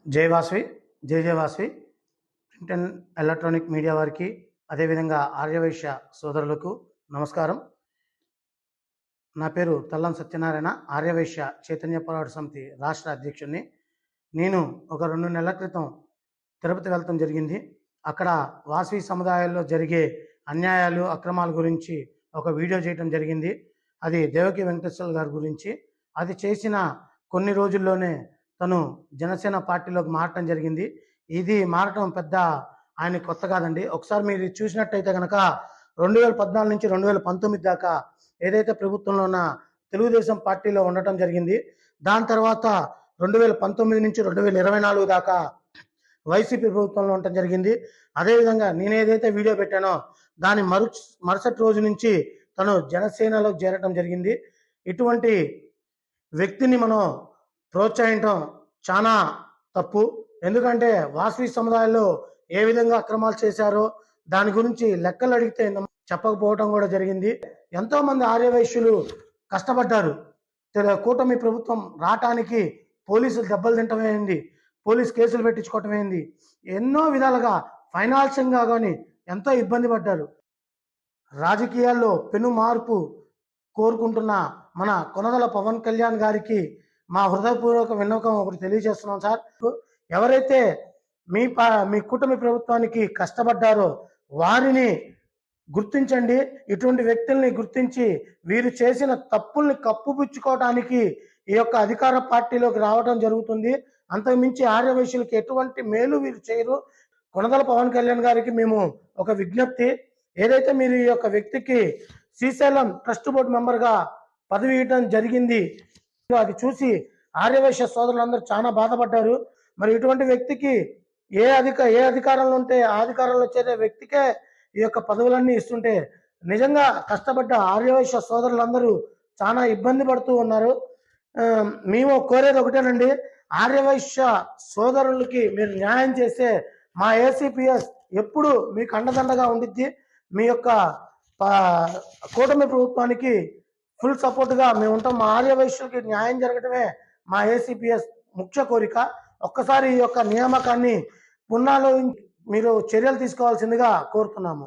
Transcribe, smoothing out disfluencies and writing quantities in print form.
జై వాసవి, జై జై Vasavi. Print and electronic media వారికి, అదేవిధంగా ఆర్యవైశ్య సోదరులకు నమస్కారం. నా పేరు తల్లం సత్యనారాయణ, ఆర్యవైశ్య చైతన్య పోరాట సమితి రాష్ట్ర అధ్యక్షుడిని. నేను ఒక 2 నెలల క్రితం తిరుపతి వెళ్ళటం జరిగింది. అక్కడ వాసవి సముదాయాల్లో జరిగే అన్యాయాలు, అక్రమాల గురించి ఒక వీడియో చేయటం జరిగింది. అది దేవకి వెంకటేశ్వర గారి గురించి. అది చేసిన కొన్ని రోజుల్లోనే తను జనసేన పార్టీలోకి మారటం జరిగింది. ఇది మారటం పెద్ద ఆయన కొత్త కాదండి. ఒకసారి మీరు చూసినట్టయితే కనుక 2014 నుంచి 2019 దాకా ఏదైతే ప్రభుత్వంలో ఉన్న తెలుగుదేశం పార్టీలో ఉండటం జరిగింది. దాని తర్వాత 2019 నుంచి 2024 దాకా వైసీపీ ప్రభుత్వంలో ఉండటం జరిగింది. అదేవిధంగా నేను ఏదైతే వీడియో పెట్టానో దాని మరుసటి రోజు నుంచి తను జనసేనలో చేరటం జరిగింది. ఇటువంటి వ్యక్తిని మనం ప్రోత్సహించడం చాలా తప్పు. ఎందుకంటే వాసవి సముదాయాల్లో ఏ విధంగా అక్రమాలు చేశారో దాని గురించి లెక్కలు అడిగితే చెప్పకపోవడం కూడా జరిగింది. ఎంతో మంది ఆర్యవైశ్యులు కష్టపడ్డారు. కూటమి ప్రభుత్వం రావటానికి పోలీసులు దెబ్బలు తింటమైంది, పోలీస్ కేసులు పెట్టించుకోవటమైంది, ఎన్నో విధాలుగా ఫైనాన్షియల్గా కానీ ఎంతో ఇబ్బంది పడ్డారు. రాజకీయాల్లో పెను మార్పు కోరుకుంటున్న మన కొనదల పవన్ కళ్యాణ్ గారికి మా హృదయపూర్వక విన్నపం ఒకటి తెలియజేస్తున్నాం సార్. ఎవరైతే మీ కూటమి ప్రభుత్వానికి కష్టపడ్డారో వారిని గుర్తించండి. ఇటువంటి వ్యక్తుల్ని గుర్తించి వీరు చేసిన తప్పుల్ని కప్పుపుచ్చుకోవడానికి ఈ యొక్క అధికార పార్టీలోకి రావడం జరుగుతుంది. అంతకుమించి ఆర్యవైశ్యులకి ఎటువంటి మేలు వీరు చేయరు. కొనదల పవన్ కళ్యాణ్ గారికి మేము ఒక విజ్ఞప్తి, ఏదైతే మీరు ఈ యొక్క వ్యక్తికి శ్రీశైలం ట్రస్ట్ బోర్డు మెంబర్గా పదవి ఇవ్వడం జరిగింది, అది చూసి ఆర్యవైశ్య సోదరులందరూ చాలా బాధపడ్డారు. మరి ఇటువంటి వ్యక్తికి ఏ అధికారంలో ఉంటే ఆ అధికారంలో చేరే వ్యక్తికే ఈ యొక్క పదవులన్నీ ఇస్తుంటే నిజంగా కష్టపడ్డ ఆర్యవైశ్య సోదరులందరూ చాలా ఇబ్బంది పడుతూ ఉన్నారు. మేము కోరేది ఒకటేనండి, ఆర్యవైశ్య సోదరులకి మీరు న్యాయం చేస్తే మా ఏసీపీఎస్ ఎప్పుడు మీకు అండదండగా ఉండిద్ది. మీ యొక్క కూటమి ప్రభుత్వానికి ఫుల్ సపోర్ట్గా మేము ఉంటాం. మా ఆర్యవైశ్యులకి న్యాయం జరగటమే మా ఏసీపీఎస్ ముఖ్య కోరిక. ఒక్కసారి ఈ యొక్క నియామకాన్ని పున్నాలో మీరు చర్యలు తీసుకోవాల్సిందిగా కోరుతున్నాము.